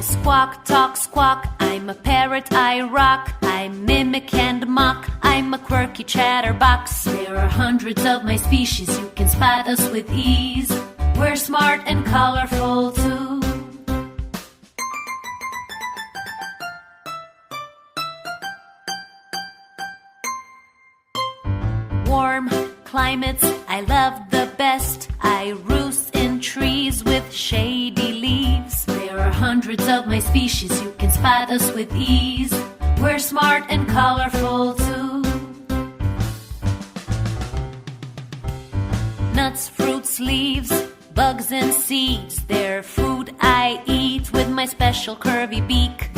squawk, talk, squawk. I'm a parrot, I rock. I mimic and mock. I'm a quirky chatterbox. There are hundreds of my species. You can spot us with ease. We're smart and colorful too. Warm climates I love the best. I roost in trees with shady leaves. There are hundreds of my species. You can spot us with ease. We're smart and colorful too. Nuts, fruits, leaves, bugs and seeds. They're food I eat with my special curvy beak.